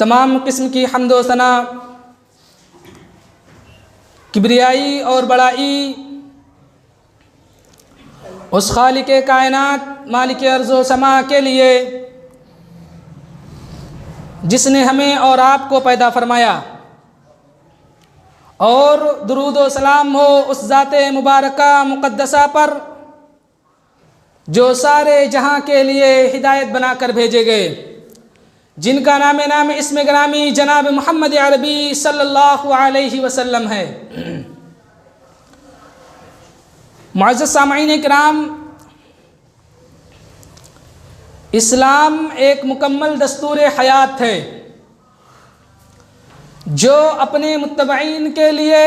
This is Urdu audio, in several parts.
تمام قسم کی حمد و ثنا، کبریائی اور بڑائی اس خالق کائنات مالک ارض و سما کے لیے جس نے ہمیں اور آپ کو پیدا فرمایا، اور درود و سلام ہو اس ذات مبارکہ مقدسہ پر جو سارے جہاں کے لیے ہدایت بنا کر بھیجے گئے، جن کا نام اسم گرامی جناب محمد عربی صلی اللہ علیہ وسلم ہے۔ معزز سامعین کرام، اسلام ایک مکمل دستور حیات ہے جو اپنے متبعین کے لیے،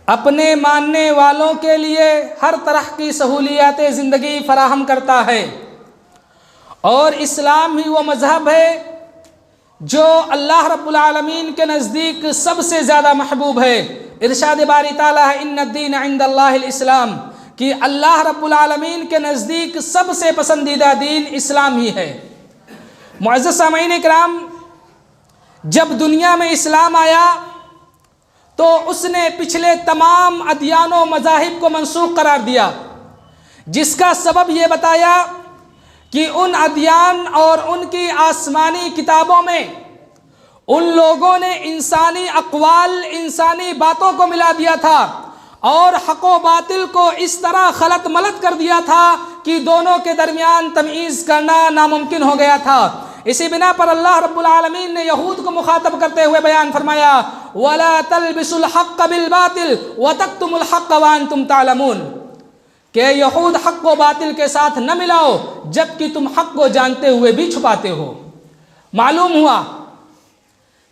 اپنے ماننے والوں کے لیے ہر طرح کی سہولیات زندگی فراہم کرتا ہے، اور اسلام ہی وہ مذہب ہے جو اللہ رب العالمین کے نزدیک سب سے زیادہ محبوب ہے۔ ارشاد باری تعالیٰ ہے ان الدین عند اللہ الاسلام، کہ اللہ رب العالمین کے نزدیک سب سے پسندیدہ دین اسلام ہی ہے۔ معزز سامعین کرام، جب دنیا میں اسلام آیا تو اس نے پچھلے تمام ادیان و مذاہب کو منسوخ قرار دیا، جس کا سبب یہ بتایا کہ ان ادیان اور ان کی آسمانی کتابوں میں ان لوگوں نے انسانی اقوال، انسانی باتوں کو ملا دیا تھا، اور حق و باطل کو اس طرح خلط ملط کر دیا تھا کہ دونوں کے درمیان تمیز کرنا ناممکن ہو گیا تھا۔ اسی بنا پر اللہ رب العالمین نے یہود کو مخاطب کرتے ہوئے بیان فرمایا وَلَا تَلْبِسُوا الْحَقَّ بِالْبَاطِلِ وَتَكْتُمُوا الْحَقَّ وَأَنْتُمْ تَعْلَمُونَ، کہ یہود حق و باطل کے ساتھ نہ ملاؤ جبکہ تم حق کو جانتے ہوئے بھی چھپاتے ہو۔ معلوم ہوا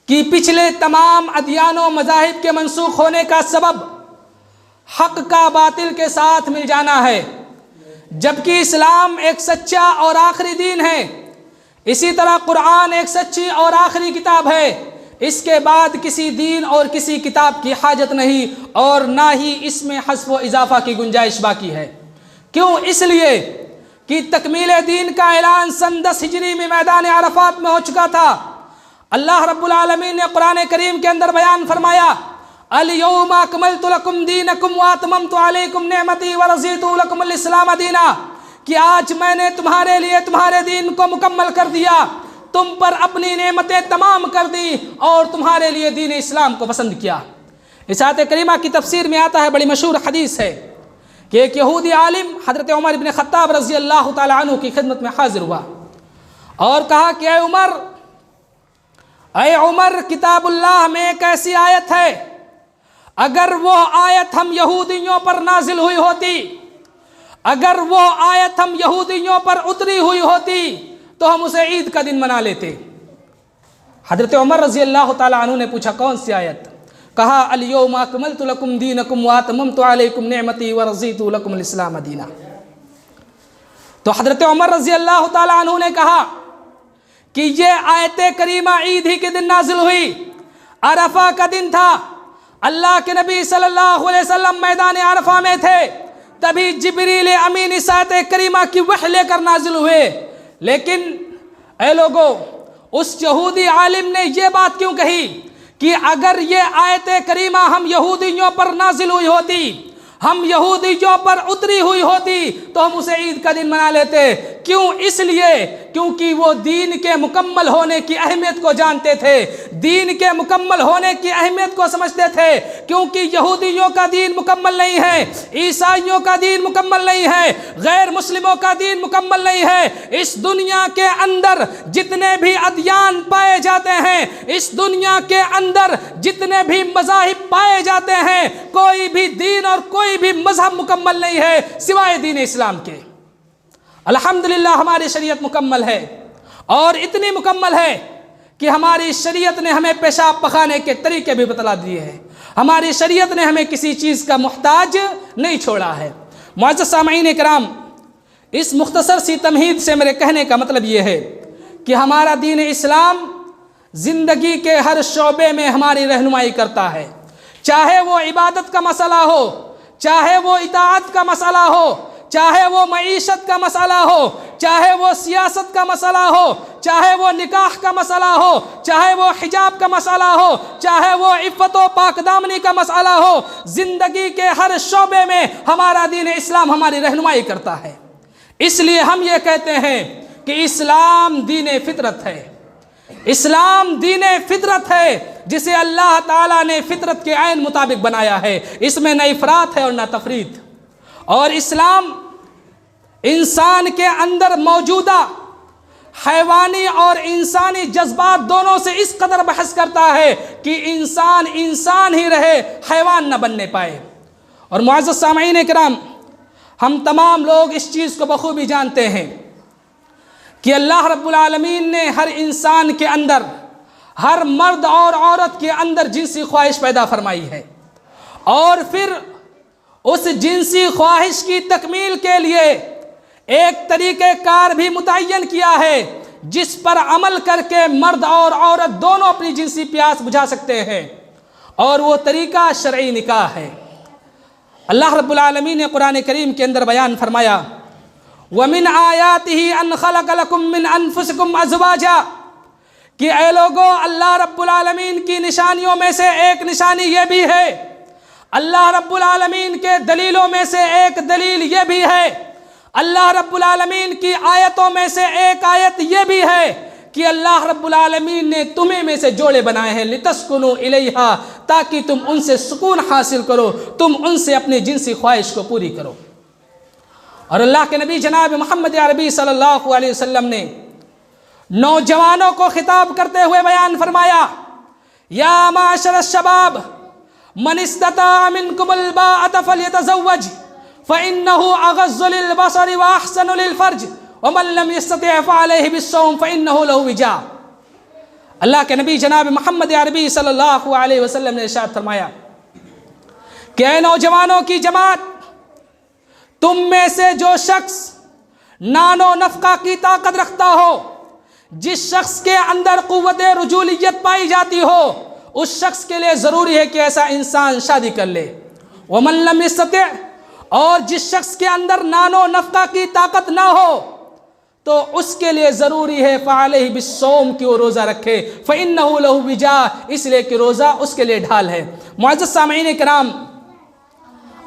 کہ پچھلے تمام ادیان و مذاہب کے منسوخ ہونے کا سبب حق کا باطل کے ساتھ مل جانا ہے، جبکہ اسلام ایک سچا اور آخری دین ہے۔ اسی طرح قرآن ایک سچی اور آخری کتاب ہے، اس کے بعد کسی دین اور کسی کتاب کی حاجت نہیں، اور نہ ہی اس میں حذف و اضافہ کی گنجائش باقی ہے۔ کیوں؟ اس لیے کہ تکمیل دین کا اعلان سن 10 ہجری میں میدان عرفات میں ہو چکا تھا۔ اللہ رب العالمین نے قرآن کریم کے اندر بیان فرمایا اليوم اکملت لکم دینکم واتممت علیکم نعمتی ورضیت لکم الاسلام دینا، کہ آج میں نے تمہارے لیے تمہارے دین کو مکمل کر دیا، تم پر اپنی نعمتیں تمام کر دی، اور تمہارے لیے دین اسلام کو پسند کیا۔ اس آیت کریمہ کی تفسیر میں آتا ہے، بڑی مشہور حدیث ہے کہ ایک یہودی عالم حضرت عمر بن خطاب رضی اللہ تعالی عنہ کی خدمت میں حاضر ہوا اور کہا کہ اے عمر، کتاب اللہ میں ایک ایسی آیت ہے، اگر وہ آیت ہم یہودیوں پر نازل ہوئی ہوتی، اگر وہ آیت ہم یہودیوں پر اتری ہوئی ہوتی تو ہم اسے عید کا دن منا لیتے۔ حضرت عمر رضی اللہ تعالی عنہ نے پوچھا کون سی آیت؟ کہا الیوم اکملت لکم دینکم واتممت علیکم نعمتی ورضیت لکم الاسلام دینا۔ تو حضرت عمر رضی اللہ تعالی عنہ نے کہا کہ یہ آیت کریمہ عید ہی کے دن نازل ہوئی، عرفہ کا دن تھا، اللہ کے نبی صلی اللہ علیہ وسلم میدان عرفہ میں تھے، تبھی جبریل امین اس آیت کریمہ کی وحی لے کر نازل ہوئے۔ لیکن اے لوگو، اس یہودی عالم نے یہ بات کیوں کہی کہ اگر یہ آیت کریمہ ہم یہودیوں پر نازل ہوئی ہوتی، ہم یہودیوں پر اتری ہوئی ہوتی تو ہم اسے عید کا دن منا لیتے؟ کیوں؟ اس لیے کیونکہ وہ دین کے مکمل ہونے کی اہمیت کو جانتے تھے، دین کے مکمل ہونے کی اہمیت کو سمجھتے تھے، کیونکہ یہودیوں کا دین مکمل نہیں ہے، عیسائیوں کا دین مکمل نہیں ہے، غیر مسلموں کا دین مکمل نہیں ہے۔ اس دنیا کے اندر جتنے بھی ادیان پائے جاتے ہیں، اس دنیا کے اندر جتنے بھی مذاہب پائے جاتے ہیں، کوئی بھی دین اور کوئی بھی مذہب مکمل نہیں ہے سوائے دین اسلام کے۔ الحمدللہ ہماری شریعت مکمل ہے، اور اتنی مکمل ہے کہ ہماری شریعت نے ہمیں پیشاب پخانے کے طریقے بھی بتلا دیے ہیں، ہماری شریعت نے ہمیں کسی چیز کا محتاج نہیں چھوڑا ہے۔ معزز سامعین کرام، اس مختصر سی تمہید سے میرے کہنے کا مطلب یہ ہے کہ ہمارا دین اسلام زندگی کے ہر شعبے میں ہماری رہنمائی کرتا ہے، چاہے وہ عبادت کا مسئلہ ہو، چاہے وہ اطاعت کا مسئلہ ہو، چاہے وہ معیشت کا مسئلہ ہو، چاہے وہ سیاست کا مسئلہ ہو، چاہے وہ نکاح کا مسئلہ ہو، چاہے وہ حجاب کا مسئلہ ہو، چاہے وہ عفت و پاک دامنی کا مسئلہ ہو، زندگی کے ہر شعبے میں ہمارا دین اسلام ہماری رہنمائی کرتا ہے۔ اس لیے ہم یہ کہتے ہیں کہ اسلام دین فطرت ہے، اسلام دین فطرت ہے جسے اللہ تعالیٰ نے فطرت کے عین مطابق بنایا ہے، اس میں نہ افراط ہے اور نہ تفریط۔ اور اسلام انسان کے اندر موجودہ حیوانی اور انسانی جذبات دونوں سے اس قدر بحث کرتا ہے کہ انسان انسان ہی رہے، حیوان نہ بننے پائے۔ اور معزز سامعین کرام، ہم تمام لوگ اس چیز کو بخوبی جانتے ہیں کہ اللہ رب العالمین نے ہر انسان کے اندر، ہر مرد اور عورت کے اندر جنسی خواہش پیدا فرمائی ہے، اور پھر اس جنسی خواہش کی تکمیل کے لیے ایک طریقہ کار بھی متعین کیا ہے جس پر عمل کر کے مرد اور عورت دونوں اپنی جنسی پیاس بجھا سکتے ہیں، اور وہ طریقہ شرعی نکاح ہے۔ اللہ رب العالمین نے قرآن کریم کے اندر بیان فرمایا، وَمِنْ آيَاتِهِ أَنْ خَلَقَ لَكُم مِّنْ أَنفُسِكُمْ أَزْوَاجًا، کہ اے لوگو، اللہ رب العالمین کی نشانیوں میں سے ایک نشانی یہ بھی ہے، اللہ رب العالمین کے دلیلوں میں سے ایک دلیل یہ بھی ہے، اللہ رب العالمین کی آیتوں میں سے ایک آیت یہ بھی ہے کہ اللہ رب العالمین نے تمہیں میں سے جوڑے بنائے ہیں لِتَسْكُنُوا إِلَيْهَا، تاکہ تم ان سے سکون حاصل کرو، تم ان سے اپنی جنسی خواہش کو پوری کرو۔ اور اللہ کے نبی جناب محمد عربی صلی اللہ علیہ وسلم نے نوجوانوں کو خطاب کرتے ہوئے بیان فرمایا، یا معاشر الشباب من استطاع منکم الباءۃ فلیتزوج فإنه أغض للبصر وأحسن للفرج ومن لم يستطع فعليه بالصوم فإنه له وجاء۔ اللہ کے نبی جناب محمد عربی صلی اللہ علیہ وسلم نے ارشاد فرمایا کہ اے نوجوانوں کی جماعت، تم میں سے جو شخص نان و نفقہ کی طاقت رکھتا ہو، جس شخص کے اندر قوت رجولیت پائی جاتی ہو، اس شخص کے لیے ضروری ہے کہ ایسا انسان شادی کر لے۔ ومن لم يستطع، اور جس شخص کے اندر نان و نفقہ کی طاقت نہ ہو تو اس کے لیے ضروری ہے فعلیہ بالصوم، کہ وہ روزہ رکھے، فإنہ لہ وجاء، اس لیے کہ روزہ اس کے لیے ڈھال ہے۔ معزز سامعین کرام،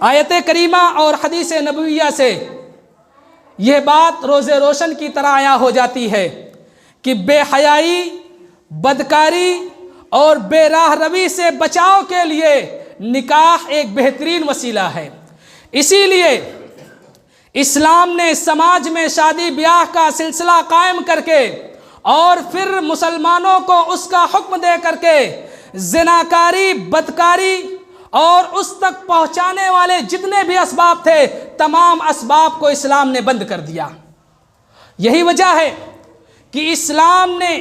آیت کریمہ اور حدیث نبویہ سے یہ بات روز روشن کی طرح عیاں ہو جاتی ہے کہ بے حیائی، بدکاری اور بے راہ روی سے بچاؤ کے لیے نکاح ایک بہترین وسیلہ ہے۔ اسی لیے اسلام نے سماج میں شادی بیاہ کا سلسلہ قائم کر کے اور پھر مسلمانوں کو اس کا حکم دے کر کے زناکاری، بدکاری اور اس تک پہنچانے والے جتنے بھی اسباب تھے، تمام اسباب کو اسلام نے بند کر دیا۔ یہی وجہ ہے کہ اسلام نے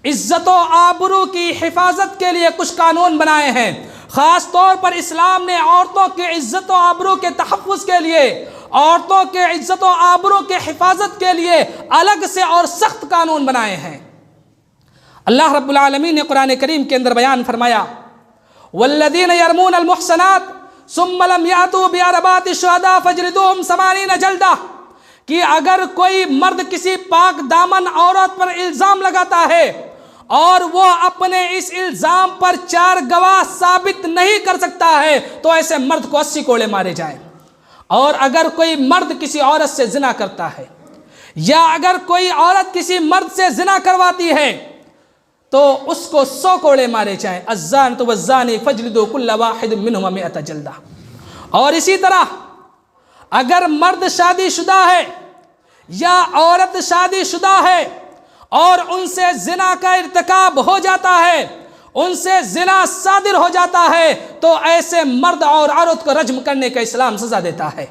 عزت و آبرو کی حفاظت کے لیے کچھ قانون بنائے ہیں۔ خاص طور پر اسلام نے عورتوں کے عزت و آبرو کے تحفظ کے لیے، عورتوں کے عزت و آبرو کے حفاظت کے لیے الگ سے اور سخت قانون بنائے ہیں۔ اللہ رب العالمین نے قرآن کریم کے اندر بیان فرمایا، والذین یرمون المحصنات ثم لم یأتوا بأربعۃ شہداء فاجلدوہم 80 جلدہ، کہ اگر کوئی مرد کسی پاک دامن عورت پر الزام لگاتا ہے اور وہ اپنے اس الزام پر 4 گواہ ثابت نہیں کر سکتا ہے تو ایسے مرد کو 80 کوڑے مارے جائیں۔ اور اگر کوئی مرد کسی عورت سے زنا کرتا ہے یا اگر کوئی عورت کسی مرد سے زنا کرواتی ہے تو اس کو 100 کوڑے مارے جائیں۔ الزانیۃ والزانی فاجلدوا کل واحد منہما 100 جلدہ۔ اور اسی طرح اگر مرد شادی شدہ ہے یا عورت شادی شدہ ہے اور ان سے زنا کا ارتکاب ہو جاتا ہے، ان سے زنا صادر ہو جاتا ہے، تو ایسے مرد اور عورت کو رجم کرنے کا اسلام سزا دیتا ہے۔